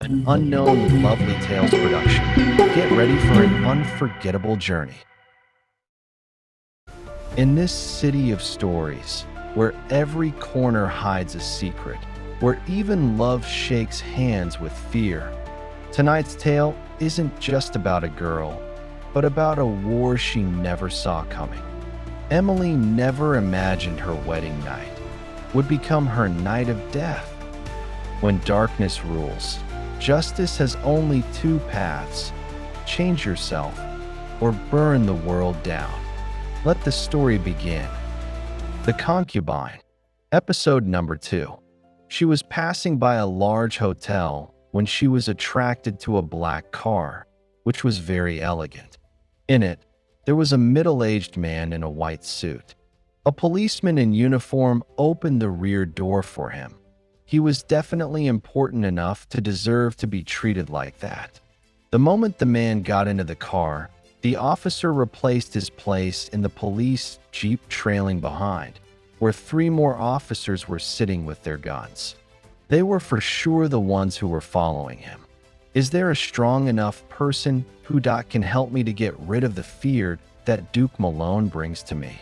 an unknown Lovely Tales production. Get ready for an unforgettable journey. In this city of stories, where every corner hides a secret, where even love shakes hands with fear, tonight's tale isn't just about a girl, but about a war she never saw coming. Emily never imagined her wedding night would become her night of death. When darkness rules, justice has only two paths: change yourself or burn the world down. Let the story begin. The Concubine, episode number 2. She was passing by a large hotel when she was attracted to a black car, which was very elegant. In it, there was a middle-aged man in a white suit. A policeman in uniform opened the rear door for him. He was definitely important enough to deserve to be treated like that. The moment the man got into the car, the officer replaced his place in the police jeep trailing behind, where 3 more officers were sitting with their guns. They were for sure the ones who were following him. Is there a strong enough person who can help me to get rid of the fear that Duke Malone brings to me?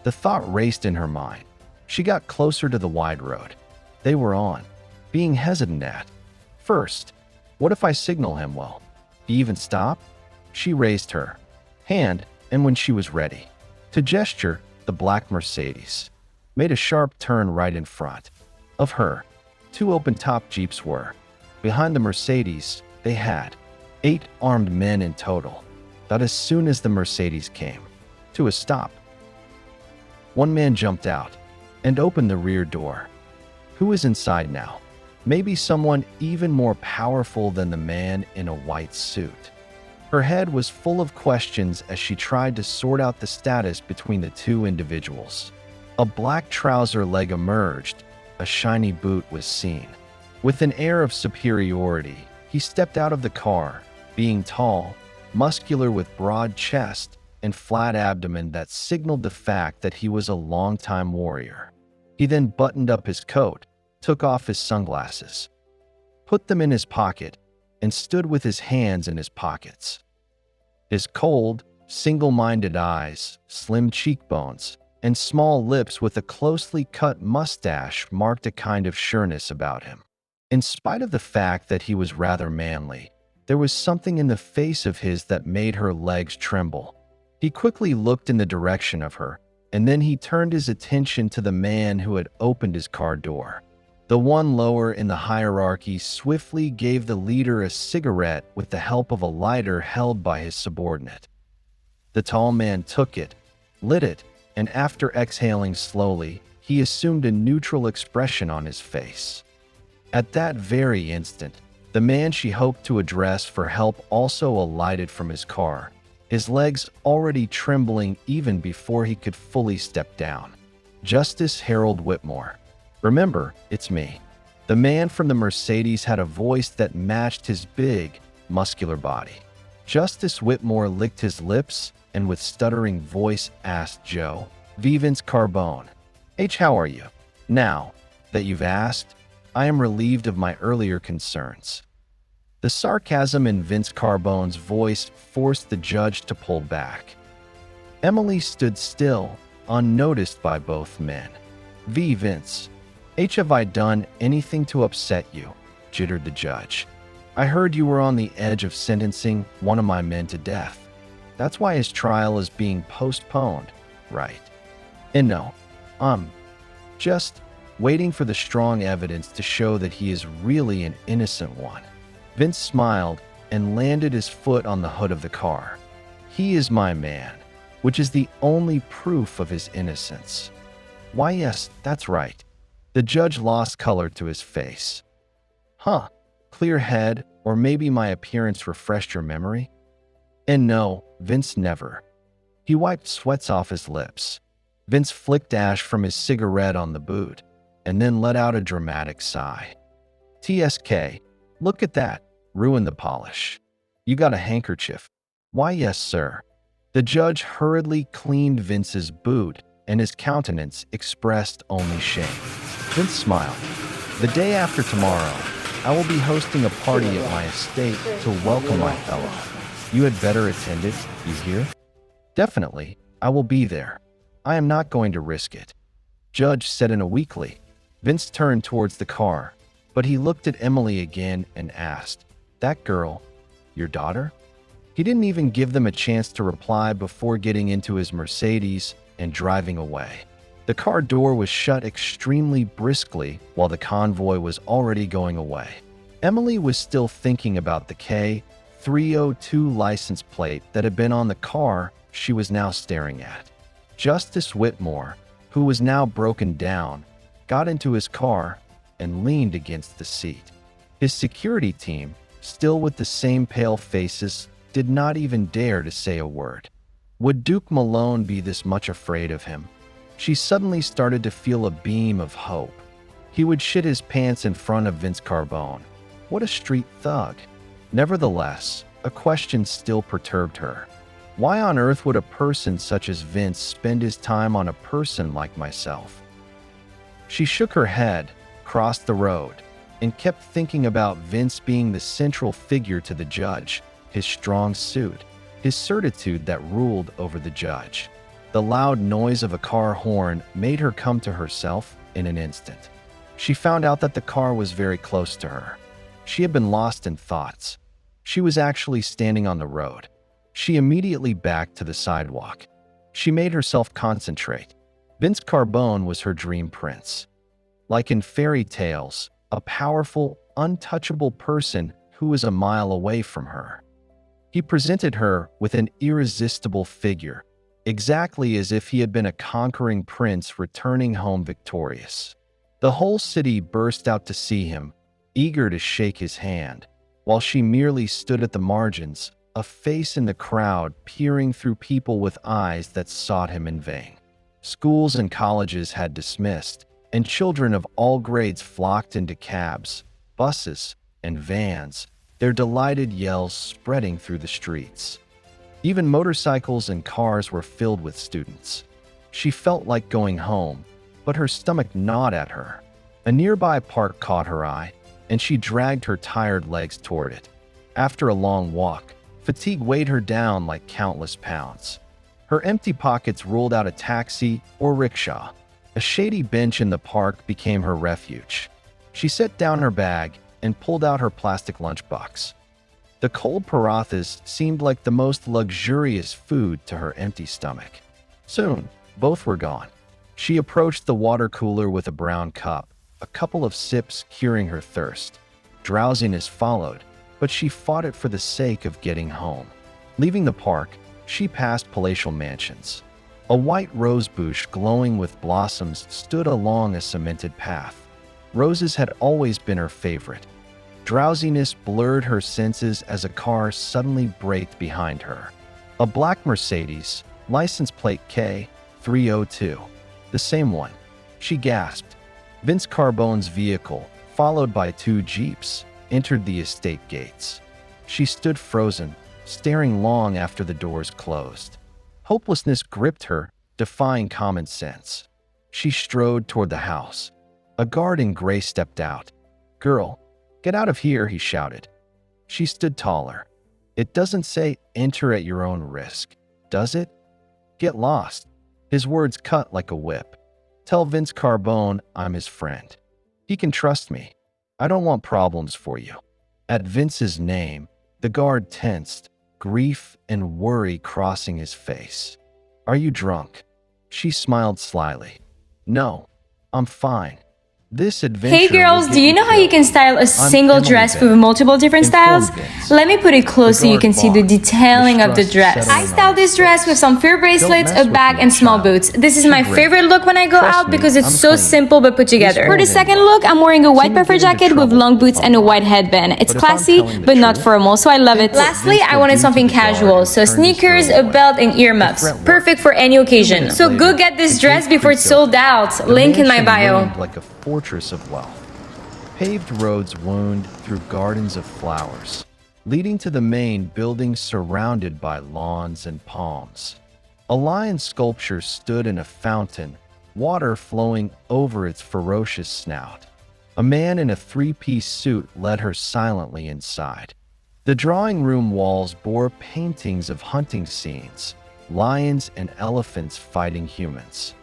The thought raced in her mind. She got closer to the wide road they were on, being hesitant at first. What if I signal him? Will he even stop? She raised her hand, and when she was ready to gesture, the black Mercedes made a sharp turn right in front of her. 2 open-top jeeps were behind the Mercedes. They had 8 armed men in total. But as soon as the Mercedes came to a stop, one man jumped out and opened the rear door. Who is inside now? Maybe someone even more powerful than the man in a white suit. Her head was full of questions as she tried to sort out the status between the 2 individuals. A black trouser leg emerged. A shiny boot was seen. With an air of superiority, he stepped out of the car, being tall, muscular with broad chest and flat abdomen that signaled the fact that he was a longtime warrior. He then buttoned up his coat, took off his sunglasses, put them in his pocket, and stood with his hands in his pockets. His cold, single-minded eyes, slim cheekbones, and small lips with a closely cut mustache marked a kind of sureness about him. In spite of the fact that he was rather manly, there was something in the face of his that made her legs tremble. He quickly looked in the direction of her, and then he turned his attention to the man who had opened his car door. The one lower in the hierarchy swiftly gave the leader a cigarette with the help of a lighter held by his subordinate. The tall man took it, lit it, and after exhaling slowly, he assumed a neutral expression on his face. At that very instant, the man she hoped to address for help also alighted from his car, his legs already trembling even before he could fully step down. Justice Harold Whitmore. Remember, it's me. The man from the Mercedes had a voice that matched his big, muscular body. Justice Whitmore licked his lips and with stuttering voice asked Joe, Vince Carbone, H, how are you? Now that you've asked, I am relieved of my earlier concerns. The sarcasm in Vince Carbone's voice forced the judge to pull back. Emily stood still, unnoticed by both men. Vince, H, have I done anything to upset you? Jittered the judge. I heard you were on the edge of sentencing one of my men to death. That's why his trial is being postponed, right? And no, I'm just waiting for the strong evidence to show that he is really an innocent one. Vince smiled and landed his foot on the hood of the car. He is my man, which is the only proof of his innocence. Why, yes, that's right. The judge lost color to his face. Huh, clear head, or maybe my appearance refreshed your memory? And no, Vince never. He wiped sweats off his lips. Vince flicked ash from his cigarette on the boot, and then let out a dramatic sigh. TSK, look at that. Ruined the polish. You got a handkerchief. Why, yes, sir. The judge hurriedly cleaned Vince's boot, and his countenance expressed only shame. Vince smiled. The day after tomorrow, I will be hosting a party at my estate to welcome my fellow. You had better attend it, you hear? Definitely, I will be there. I am not going to risk it. Judge said in a weakly. Vince turned towards the car, but he looked at Emily again and asked, "That girl, your daughter?" He didn't even give them a chance to reply before getting into his Mercedes and driving away. The car door was shut extremely briskly while the convoy was already going away. Emily was still thinking about the K302 license plate that had been on the car she was now staring at. Justice Whitmore, who was now broken down, got into his car and leaned against the seat. His security team, still with the same pale faces, did not even dare to say a word. Would Duke Malone be this much afraid of him? She suddenly started to feel a beam of hope. He would shit his pants in front of Vince Carbone. What a street thug. Nevertheless, a question still perturbed her. Why on earth would a person such as Vince spend his time on a person like myself? She shook her head, crossed the road, and kept thinking about Vince being the central figure to the judge, his strong suit, his certitude that ruled over the judge. The loud noise of a car horn made her come to herself in an instant. She found out that the car was very close to her. She had been lost in thoughts. She was actually standing on the road. She immediately backed to the sidewalk. She made herself concentrate. Vince Carbone was her dream prince. Like in fairy tales, a powerful, untouchable person who was a mile away from her. He presented her with an irresistible figure, exactly as if he had been a conquering prince returning home victorious. The whole city burst out to see him, eager to shake his hand, while she merely stood at the margins, a face in the crowd peering through people with eyes that sought him in vain. Schools and colleges had dismissed, and children of all grades flocked into cabs, buses, and vans, their delighted yells spreading through the streets. Even motorcycles and cars were filled with students. She felt like going home, but her stomach gnawed at her. A nearby park caught her eye, and she dragged her tired legs toward it. After a long walk, fatigue weighed her down like countless pounds. Her empty pockets ruled out a taxi or rickshaw. A shady bench in the park became her refuge. She set down her bag and pulled out her plastic lunchbox. The cold parathas seemed like the most luxurious food to her empty stomach. Soon, both were gone. She approached the water cooler with a brown cup, a couple of sips curing her thirst. Drowsiness followed, but she fought it for the sake of getting home. Leaving the park, she passed palatial mansions. A white rose bush glowing with blossoms stood along a cemented path. Roses had always been her favorite. Drowsiness blurred her senses as a car suddenly braked behind her. A black Mercedes, license plate K302. The same one. She gasped. Vince Carbone's vehicle, followed by two Jeeps, entered the estate gates. She stood frozen, staring long after the doors closed. Hopelessness gripped her, defying common sense. She strode toward the house. A guard in gray stepped out. "Girl, get out of here," he shouted. She stood taller. "It doesn't say enter at your own risk, does it? Get lost." His words cut like a whip. "Tell Vince Carbone I'm his friend. He can trust me. I don't want problems for you." At Vince's name, the guard tensed, grief and worry crossing his face. "Are you drunk?" She smiled slyly. "No, I'm fine. This adventure Hey girls, do you know how you can style a single dress with multiple different styles? Let me put it close so you can see the detailing of the dress. I styled this dress with some fur bracelets, a bag, and small boots. This is my favorite look when I go out because it's so simple but put together. For the second look, I'm wearing a white puffer jacket with long boots and a white headband. It's classy but not formal, so I love it. Lastly, I wanted something casual, so sneakers, a belt, and earmuffs. Perfect for any occasion. So go get this dress before it's sold out. Link in my bio. Like a fortress of wealth. Paved roads wound through gardens of flowers, leading to the main building surrounded by lawns and palms. A lion sculpture stood in a fountain, water flowing over its ferocious snout. A man in a three-piece suit led her silently inside. The drawing room walls bore paintings of hunting scenes, lions and elephants fighting humans.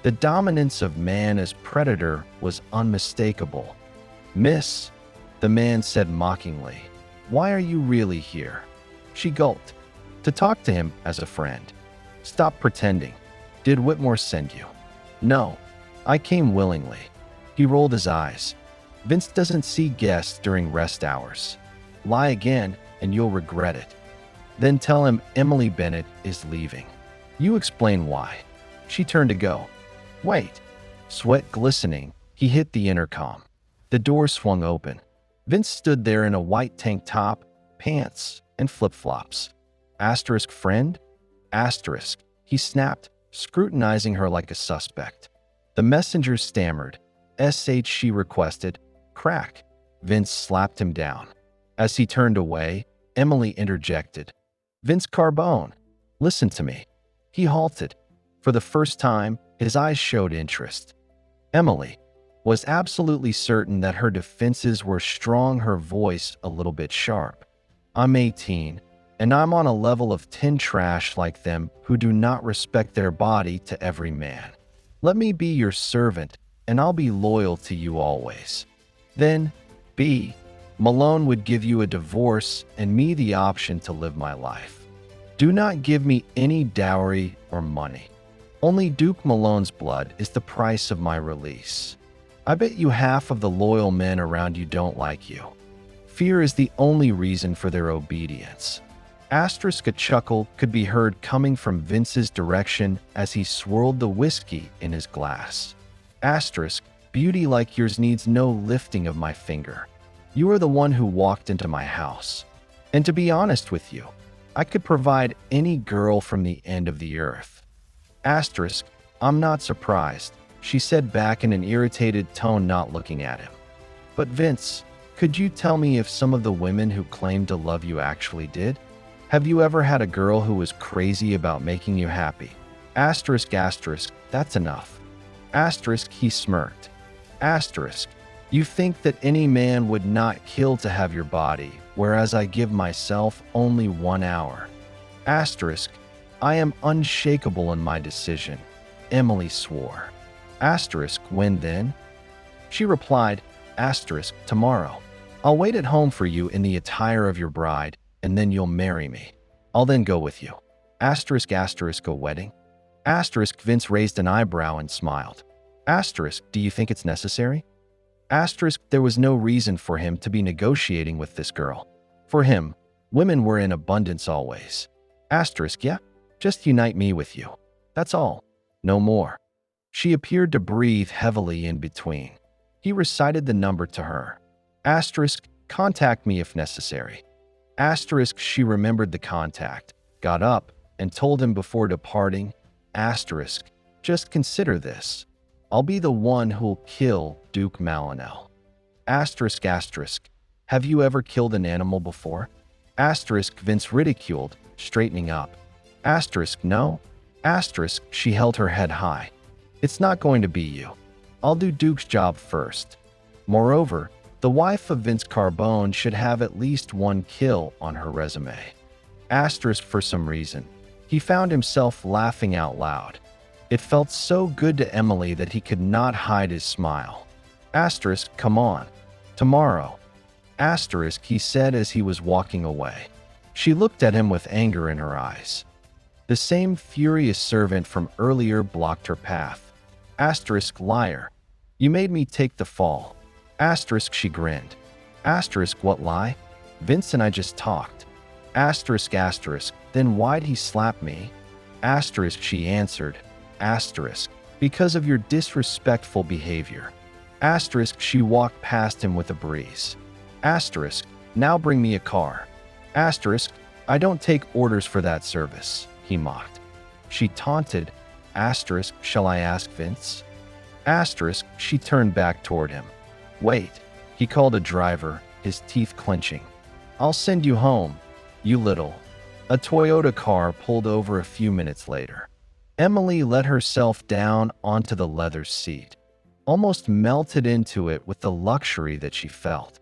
The dominance of man as predator was unmistakable. "Miss," the man said mockingly, "why are you really here?" She gulped. "To talk to him as a friend." "Stop pretending. Did Whitmore send you?" "No, I came willingly." He rolled his eyes. "Vince doesn't see guests during rest hours. Lie again and you'll regret it. Then tell him Emily Bennett is leaving. You explain why." She turned to go. "Wait." Sweat glistening, he hit the intercom. The door swung open. Vince stood there in a white tank top, pants, and flip-flops. "Asterisk friend?" "Asterisk," he snapped, scrutinizing her like a suspect. The messenger stammered. "SH," she requested. "Crack." Vince slapped him down. As he turned away, Emily interjected. "Vince Carbone, listen to me." He halted. For the first time, his eyes showed interest. Emily was absolutely certain that her defenses were strong, her voice a little bit sharp. "I'm 18, and I'm on a level of 10 trash like them who do not respect their body to every man. Let me be your servant, and I'll be loyal to you always. Then, B. Malone would give you a divorce and me the option to live my life. Do not give me any dowry or money. Only Duke Malone's blood is the price of my release. I bet you half of the loyal men around you don't like you. Fear is the only reason for their obedience." Asterisk, a chuckle could be heard coming from Vince's direction as he swirled the whiskey in his glass. Asterisk, "Beauty like yours needs no lifting of my finger. You are the one who walked into my house. And to be honest with you, I could provide any girl from the end of the earth." Asterisk, "I'm not surprised," she said back in an irritated tone, not looking at him. "But Vince, could you tell me if some of the women who claimed to love you actually did? Have you ever had a girl who was crazy about making you happy?" Asterisk, asterisk, "That's enough." Asterisk, he smirked. Asterisk, "You think that any man would not kill to have your body, whereas I give myself only 1 hour." Asterisk, "I am unshakable in my decision." Emily swore. Asterisk, "When then?" She replied, asterisk, "Tomorrow. I'll wait at home for you in the attire of your bride, and then you'll marry me. I'll then go with you." Asterisk, asterisk, "A wedding?" Asterisk, Vince raised an eyebrow and smiled. Asterisk, "Do you think it's necessary?" Asterisk, there was no reason for him to be negotiating with this girl. For him, women were in abundance always. Asterisk, "Yeah, just unite me with you. That's all. No more." She appeared to breathe heavily in between. He recited the number to her. Asterisk, "Contact me if necessary." Asterisk, she remembered the contact, got up, and told him before departing, asterisk, "Just consider this. I'll be the one who'll kill Duke Malinel." Asterisk, asterisk, "Have you ever killed an animal before?" Asterisk, Vince ridiculed, straightening up. Asterisk, "No." Asterisk, she held her head high. "It's not going to be you. I'll do Duke's job first. Moreover, the wife of Vince Carbone should have at least 1 kill on her resume." Asterisk, for some reason, he found himself laughing out loud. It felt so good to Emily that he could not hide his smile. Asterisk, "Come on. Tomorrow." Asterisk, he said as he was walking away. She looked at him with anger in her eyes. The same furious servant from earlier blocked her path. Asterisk, "Liar. You made me take the fall." Asterisk, she grinned. Asterisk, "What lie? Vince and I just talked." Asterisk, asterisk, "Then why'd he slap me?" Asterisk, she answered. Asterisk, "Because of your disrespectful behavior." Asterisk, she walked past him with a breeze. Asterisk, "Now bring me a car." Asterisk, "I don't take orders for that service," he mocked. She taunted. Asterisk, "Shall I ask Vince?" Asterisk, she turned back toward him. "Wait," he called a driver, his teeth clenching. "I'll send you home, you little." A Toyota car pulled over a few minutes later. Emily let herself down onto the leather seat. almost melted into it with the luxury that she felt.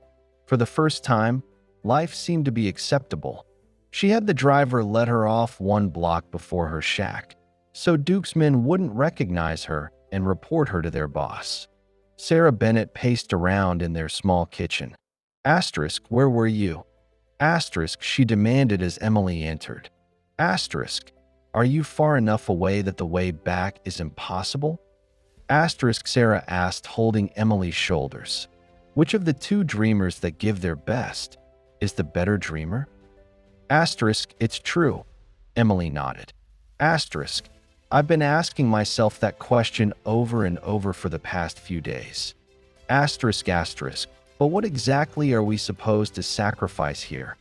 For the first time, life seemed to be acceptable. She had the driver let her off one block before her shack, so Duke's men wouldn't recognize her and report her to their boss. Sarah Bennett paced around in their small kitchen. Asterisk, where were you? Asterisk, she demanded as Emily entered. Asterisk, are you far enough away that the way back is impossible? Asterisk, Sarah asked, holding Emily's shoulders. Which of the two dreamers that give their best is the better dreamer? Asterisk, it's true. Emily nodded. Asterisk, I've been asking myself that question over and over for the past few days. Asterisk, but what exactly are we supposed to sacrifice here?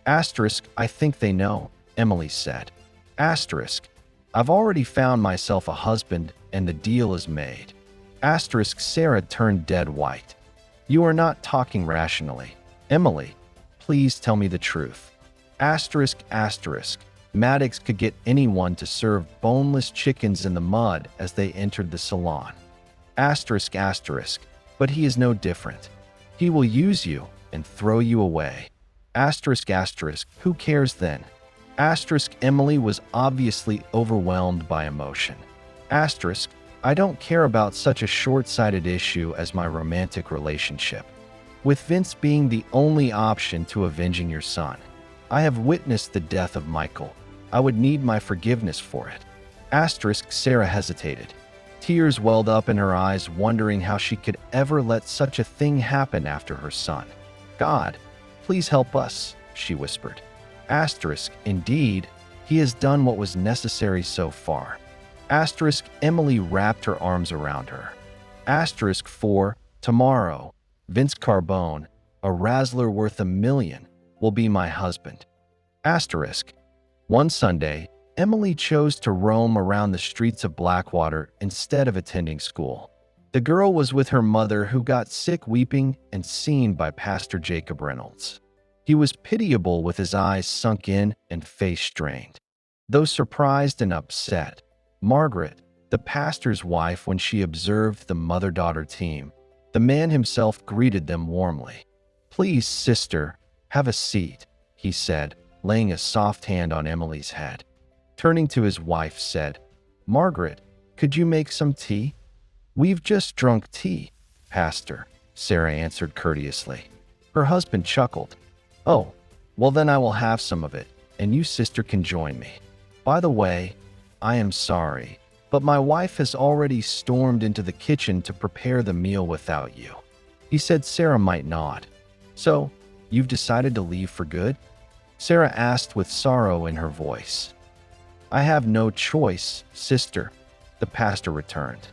Asterisk, I think they know, Emily said. Asterisk, I've already found myself a husband and the deal is made. Asterisk, Sarah turned dead white. You are not talking rationally. Emily, please tell me the truth. Asterisk, Maddox could get anyone to serve boneless chickens in the mud as they entered the salon. Asterisk, but he is no different. He will use you and throw you away. Asterisk, who cares then? Asterisk, Emily was obviously overwhelmed by emotion. Asterisk, I don't care about such a short-sighted issue as my romantic relationship. With Vince being the only option to avenging your son, I have witnessed the death of Michael. I would need my forgiveness for it. Asterisk, Sarah hesitated. Tears welled up in her eyes, wondering how she could ever let such a thing happen after her son. God, please help us, she whispered. Asterisk, indeed, he has done what was necessary so far. Asterisk, Emily wrapped her arms around her. Asterisk, for tomorrow, Vince Carbone, a razzler worth $1 million, will be my husband. Asterisk, one Sunday, Emily chose to roam around the streets of Blackwater instead of attending school. The girl was with her mother, who got sick weeping and seen by Pastor Jacob Reynolds. He was pitiable with his eyes sunk in and face strained. Though surprised and upset, Margaret, the pastor's wife, when she observed the mother-daughter team, the man himself greeted them warmly. Please, sister, have a seat, he said, laying a soft hand on Emily's head. Turning to his wife, said, Margaret, could you make some tea? We've just drunk tea, Pastor, Sarah answered courteously. Her husband chuckled. Oh, well then I will have some of it, and you, sister, can join me. By the way, I am sorry, but my wife has already stormed into the kitchen to prepare the meal without you. He said Sarah might nod. So, you've decided to leave for good? Sarah asked with sorrow in her voice. I have no choice, sister, the pastor returned.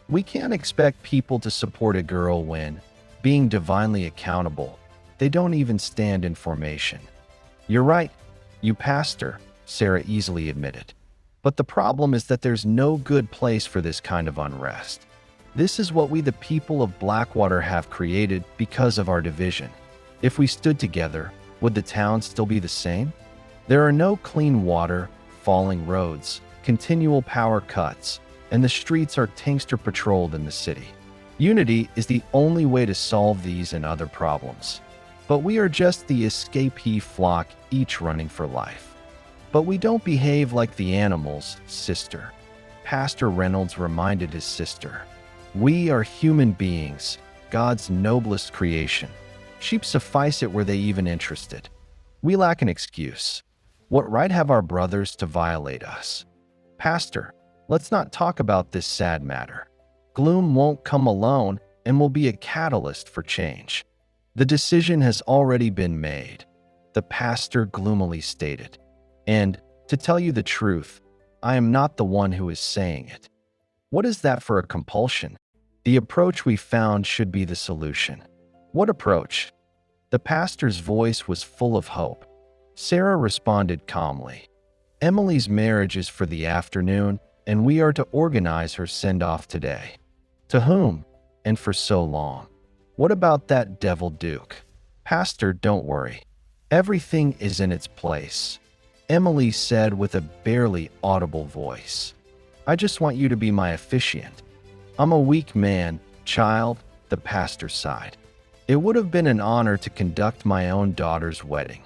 We can't expect people to support a girl when, being divinely accountable, they don't even stand in formation. You're right, you pastor, Sarah easily admitted. But the problem is that there's no good place for this kind of unrest. This is what we, the people of Blackwater, have created because of our division. If we stood together, would the town still be the same? There are no clean water, falling roads, continual power cuts, and the streets are tankster patrolled in the city. Unity is the only way to solve these and other problems. But we are just the escapee flock, each running for life. But we don't behave like the animals, sister. Pastor Reynolds reminded his sister. We are human beings, God's noblest creation. Sheep suffice it were they even interested. We lack an excuse. What right have our brothers to violate us? Pastor, let's not talk about this sad matter. Gloom won't come alone and will be a catalyst for change. The decision has already been made, the pastor gloomily stated. And, to tell you the truth, I am not the one who is saying it. What is that for a compulsion? The approach we found should be the solution. What approach? The pastor's voice was full of hope. Sarah responded calmly. Emily's marriage is for the afternoon, and we are to organize her send-off today. To whom? And for so long. What about that devil Duke? Pastor, don't worry. Everything is in its place, Emily said with a barely audible voice. I just want you to be my officiant. I'm a weak man, Child, the pastor sighed. It would have been an honor to conduct my own daughter's wedding,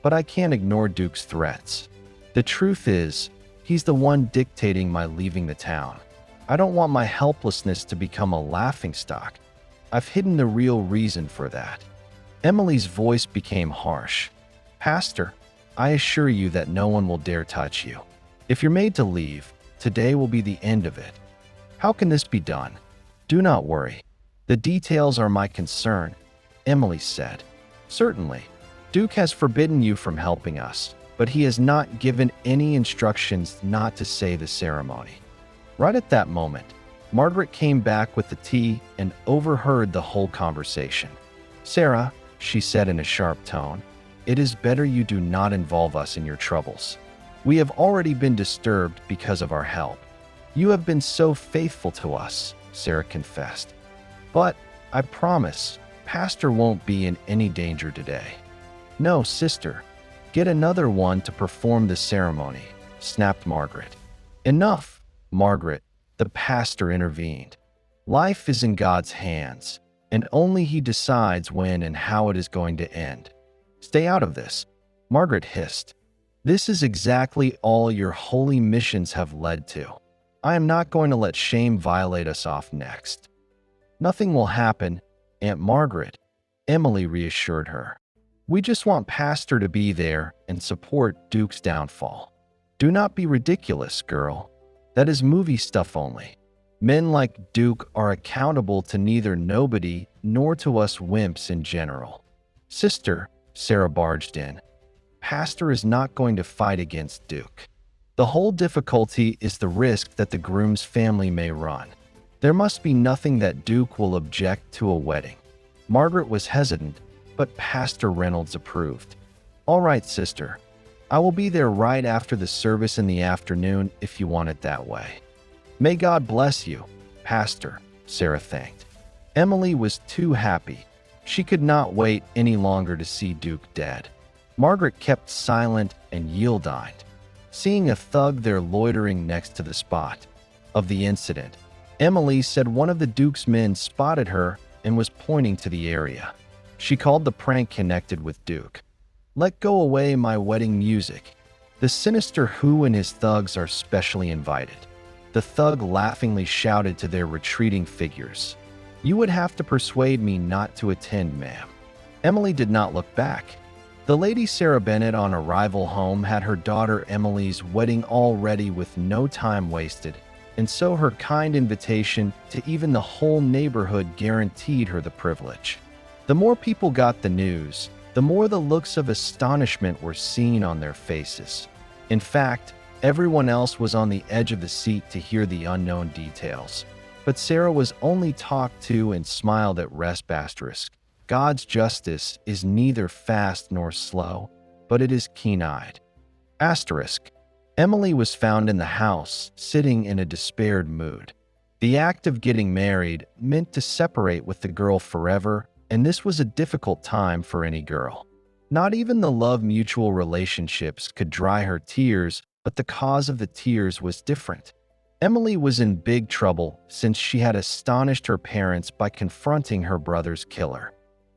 but I can't ignore Duke's threats. The truth is, he's the one dictating my leaving the town. I don't want my helplessness to become a laughingstock. I've hidden the real reason for that. Emily's voice became harsh. Pastor, I assure you that no one will dare touch you. If you're made to leave, today will be the end of it. How can this be done? Do not worry. The details are my concern, Emily said. Certainly, Duke has forbidden you from helping us, but he has not given any instructions not to say the ceremony. Right at that moment, Margaret came back with the tea and overheard the whole conversation. Sarah, she said in a sharp tone, it is better you do not involve us in your troubles. We have already been disturbed because of our help. You have been so faithful to us, Sarah confessed. But, I promise, Pastor won't be in any danger today. No, sister, get another one to perform the ceremony, snapped Margaret. Enough, Margaret, the pastor intervened. Life is in God's hands, and only He decides when and how it is going to end. Stay out of this, Margaret hissed. This is exactly all your holy missions have led to. I am not going to let shame violate us off next. Nothing will happen, Aunt Margaret, Emily reassured her. We just want Pastor to be there and support Duke's downfall. Do not be ridiculous, girl. That is movie stuff only. Men like Duke are accountable to neither nobody nor to us wimps in general. Sister, Sarah barged in, Pastor is not going to fight against Duke. The whole difficulty is the risk that the groom's family may run. There must be nothing that Duke will object to a wedding. Margaret was hesitant, but Pastor Reynolds approved. All right, sister. I will be there right after the service in the afternoon if you want it that way. May God bless you, Pastor, Sarah thanked. Emily was too happy. She could not wait any longer to see Duke dead. Margaret kept silent and yieldined, seeing a thug there loitering next to the spot of the incident. Emily said one of the Duke's men spotted her and was pointing to the area. She called the prank connected with Duke. Let go away my wedding music. The sinister Who and his thugs are specially invited. The thug laughingly shouted to their retreating figures. You would have to persuade me not to attend, ma'am. Emily did not look back. The Lady Sarah Bennet on arrival home had her daughter Emily's wedding all ready with no time wasted, and so her kind invitation to even the whole neighborhood guaranteed her the privilege. The more people got the news, the more the looks of astonishment were seen on their faces. In fact, everyone else was on the edge of the seat to hear the unknown details. But Sarah was only talked to and smiled at rest. God's justice is neither fast nor slow, but it is keen-eyed. Emily was found in the house, sitting in a despaired mood. The act of getting married meant to separate with the girl forever, and this was a difficult time for any girl. Not even the love-mutual relationships could dry her tears, but the cause of the tears was different. Emily was in big trouble since she had astonished her parents by confronting her brother's killer.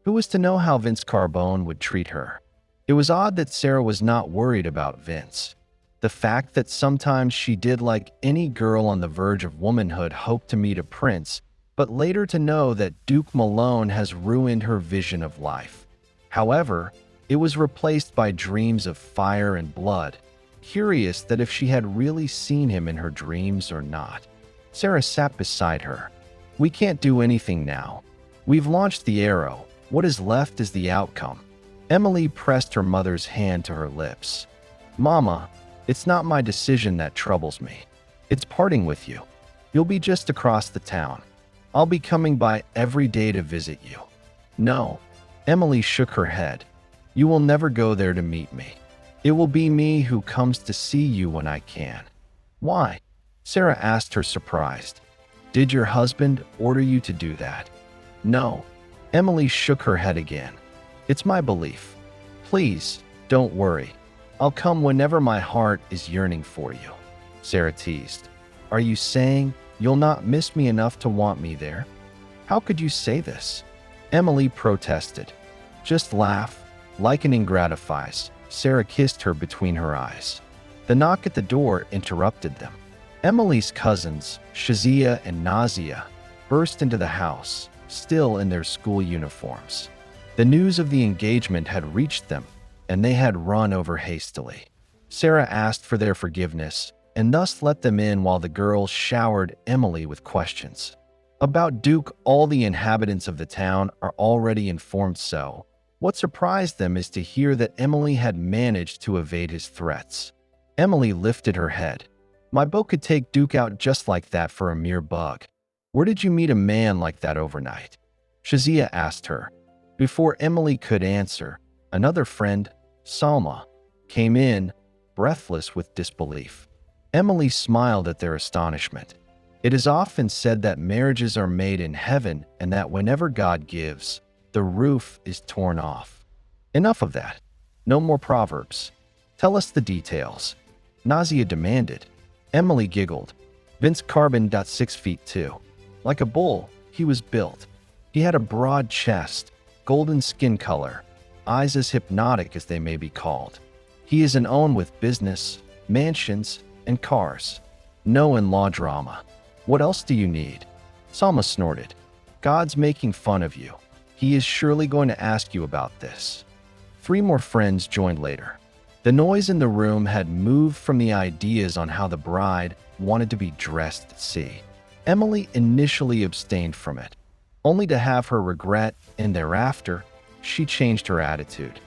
Who was to know how Vince Carbone would treat her? It was odd that Sarah was not worried about Vince. The fact that sometimes she did, like any girl on the verge of womanhood, hope to meet a prince, but later to know that Duke Malone has ruined her vision of life. However, it was replaced by dreams of fire and blood. Curious that if she had really seen him in her dreams or not. Sarah sat beside her. We can't do anything now. We've launched the arrow. What is left is the outcome. Emily pressed her mother's hand to her lips. Mama, it's not my decision that troubles me. It's parting with you. You'll be just across the town. I'll be coming by every day to visit you. No. Emily shook her head. You will never go there to meet me. It will be me who comes to see you when I can. Why? Sarah asked her, surprised. Did your husband order you to do that? No. Emily shook her head again. It's my belief. Please, don't worry. I'll come whenever my heart is yearning for you. Sarah teased. Are you saying you'll not miss me enough to want me there? How could you say this? Emily protested. Just laugh. Likening gratifies. Sarah kissed her between her eyes. The knock at the door interrupted them. Emily's cousins, Shazia and Nazia, burst into the house, still in their school uniforms. The news of the engagement had reached them, and they had run over hastily. Sarah asked for their forgiveness, and thus let them in while the girls showered Emily with questions. About Duke, all the inhabitants of the town are already informed, so what surprised them is to hear that Emily had managed to evade his threats. Emily lifted her head. My boat could take Duke out just like that for a mere bug. Where did you meet a man like that overnight? Shazia asked her. Before Emily could answer, another friend, Salma, came in, breathless with disbelief. Emily smiled at their astonishment. It is often said that marriages are made in heaven and that whenever God gives, the roof is torn off. Enough of that. No more proverbs. Tell us the details. Nazia demanded. Emily giggled. Vince Carbon, 6 feet 2. Like a bull, he was built. He had a broad chest, golden skin color, eyes as hypnotic as they may be called. He is an own with business, mansions, and cars. No in-law drama. What else do you need? Salma snorted. God's making fun of you. He is surely going to ask you about this. 3 more friends joined later. The noise in the room had moved from the ideas on how the bride wanted to be dressed at sea. Emily initially abstained from it, only to have her regret, and thereafter, she changed her attitude.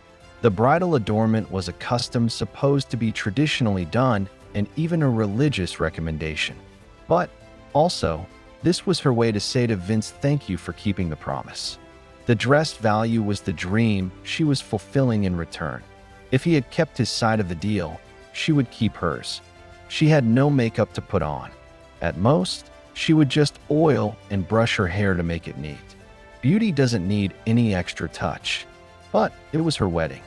The bridal adornment was a custom supposed to be traditionally done and even a religious recommendation. But also, this was her way to say to Vince thank you for keeping the promise. The dress value was the dream she was fulfilling in return. If he had kept his side of the deal, she would keep hers. She had no makeup to put on. At most, she would just oil and brush her hair to make it neat. Beauty doesn't need any extra touch. But it was her wedding.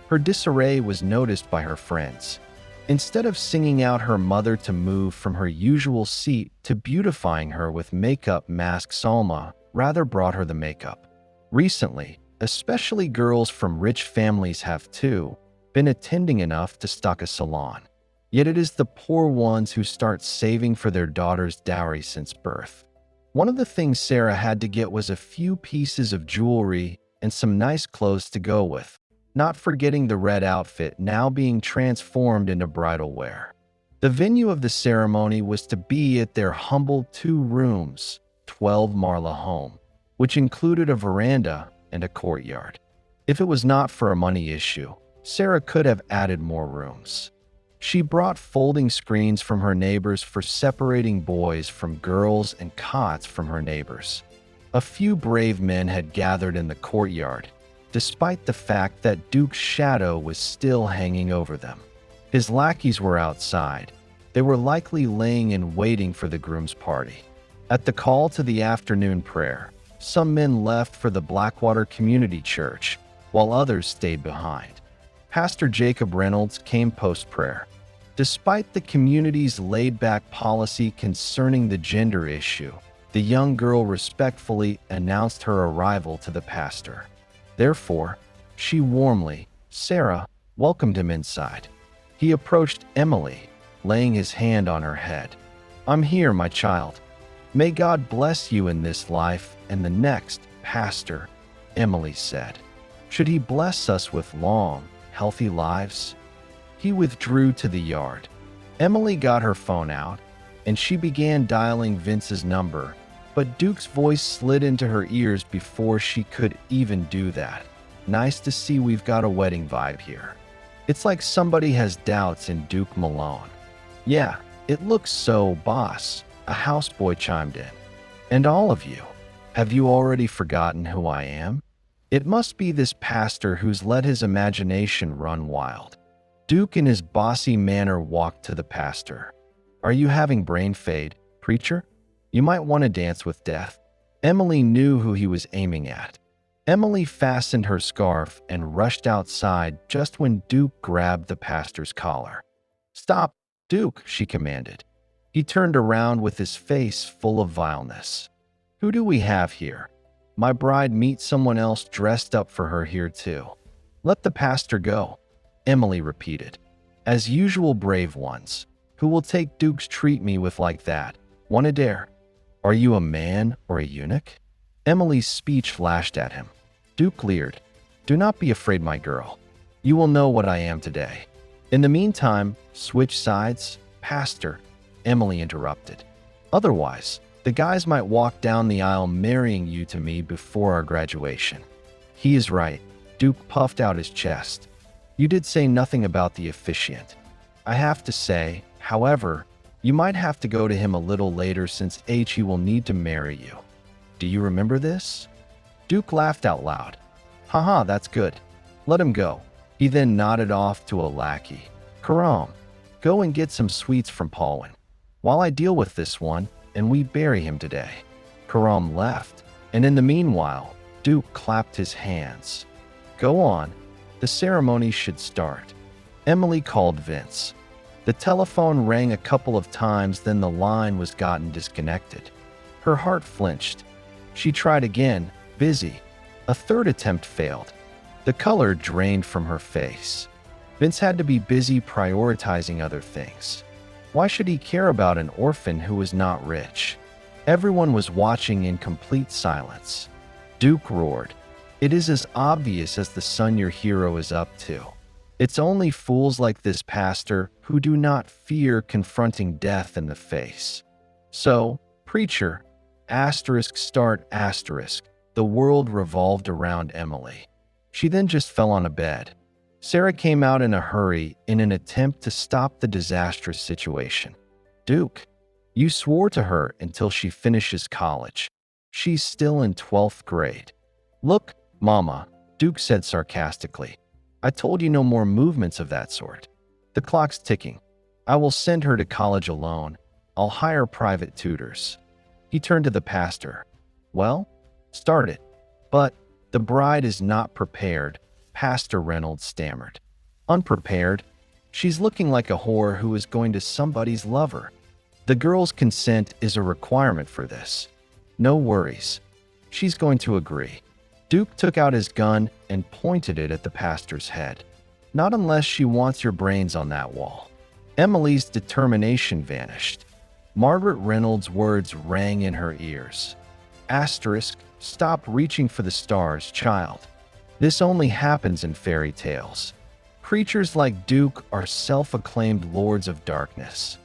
Her disarray was noticed by her friends. Instead of singing out her mother to move from her usual seat to beautifying her with makeup mask, Salma rather brought her the makeup. Recently, especially girls from rich families have too been attending enough to stock a salon. Yet it is the poor ones who start saving for their daughter's dowry since birth. One of the things Sarah had to get was a few pieces of jewelry and some nice clothes to go with, not forgetting the red outfit now being transformed into bridal wear. The venue of the ceremony was to be at their humble 2 rooms, 12 Marla home, which included a veranda and a courtyard. If it was not for a money issue, Sarah could have added more rooms. She brought folding screens from her neighbors for separating boys from girls and cots from her neighbors. A few brave men had gathered in the courtyard, despite the fact that Duke's shadow was still hanging over them. His lackeys were outside. They were likely laying in waiting for the groom's party. At the call to the afternoon prayer, some men left for the Blackwater Community Church, while others stayed behind. Pastor Jacob Reynolds came post-prayer. Despite the community's laid-back policy concerning the gender issue, the young girl respectfully announced her arrival to the pastor. Therefore, she warmly, Sarah, welcomed him inside. He approached Emily, laying his hand on her head. I'm here, my child. May God bless you in this life and the next, Pastor, Emily said. Should he bless us with long, healthy lives? He withdrew to the yard. Emily got her phone out, and she began dialing Vince's number, but Duke's voice slid into her ears before she could even do that. Nice to see we've got a wedding vibe here. It's like somebody has doubts in Duke Malone. Yeah, it looks so, boss, a houseboy chimed in. And all of you, have you already forgotten who I am? It must be this pastor who's let his imagination run wild. Duke in his bossy manner walked to the pastor. Are you having brain fade, preacher? You might want to dance with death. Emily knew who he was aiming at. Emily fastened her scarf and rushed outside just when Duke grabbed the pastor's collar. Stop, Duke, she commanded. He turned around with his face full of vileness. Who do we have here? My bride meets someone else dressed up for her here too. Let the pastor go, Emily repeated. As usual, brave ones. Who will take Duke's treat me with like that? Wanna dare? Are you a man or a eunuch? Emily's speech flashed at him. Duke leered. Do not be afraid, my girl. You will know what I am today. In the meantime, switch sides, pastor, Emily interrupted. Otherwise, the guys might walk down the aisle marrying you to me before our graduation. He is right. Duke puffed out his chest. You did say nothing about the officiant. I have to say, however, you might have to go to him a little later since he will need to marry you. Do you remember this? Duke laughed out loud. Haha, that's good. Let him go. He then nodded off to a lackey. Karam, go and get some sweets from Paulin, while I deal with this one, and we bury him today. Karam left, and in the meanwhile, Duke clapped his hands. Go on. The ceremony should start. Emily called Vince. The telephone rang a couple of times, then the line was gotten disconnected. Her heart flinched. She tried again, busy. A third attempt failed. The color drained from her face. Vince had to be busy prioritizing other things. Why should he care about an orphan who was not rich? Everyone was watching in complete silence. Duke roared. It is as obvious as the sun your hero is up to. It's only fools like this pastor who do not fear confronting death in the face. So, preacher, ***, the world revolved around Emily. She then just fell on a bed. Sarah came out in a hurry in an attempt to stop the disastrous situation. Duke, you swore to her until she finishes college. She's still in 12th grade. Look, Mama, Duke said sarcastically. I told you no more movements of that sort. The clock's ticking. I will send her to college alone. I'll hire private tutors. He turned to the pastor. Well, start it. But the bride is not prepared, Pastor Reynolds stammered. Unprepared? She's looking like a whore who is going to somebody's lover. The girl's consent is a requirement for this. No worries. She's going to agree. Duke took out his gun and pointed it at the pastor's head. Not unless she wants your brains on that wall. Emily's determination vanished. Margaret Reynolds' words rang in her ears. Stop reaching for the stars, child. This only happens in fairy tales. Creatures like Duke are self-acclaimed lords of darkness.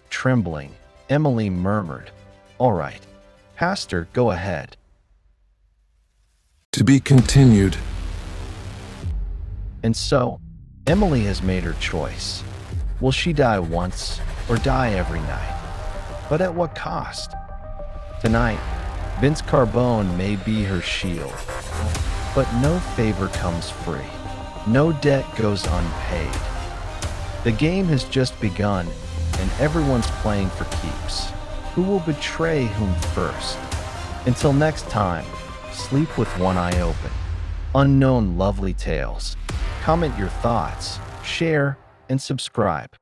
Trembling, Emily murmured. All right, Pastor, go ahead. To be continued. And so, Emily has made her choice. Will she die once or die every night? But at what cost? Tonight, Vince Carbone may be her shield. But no favor comes free. No debt goes unpaid. The game has just begun, and everyone's playing for keeps. Who will betray whom first? Until next time, sleep with one eye open. Unknown lovely tales. Comment your thoughts, share, and subscribe.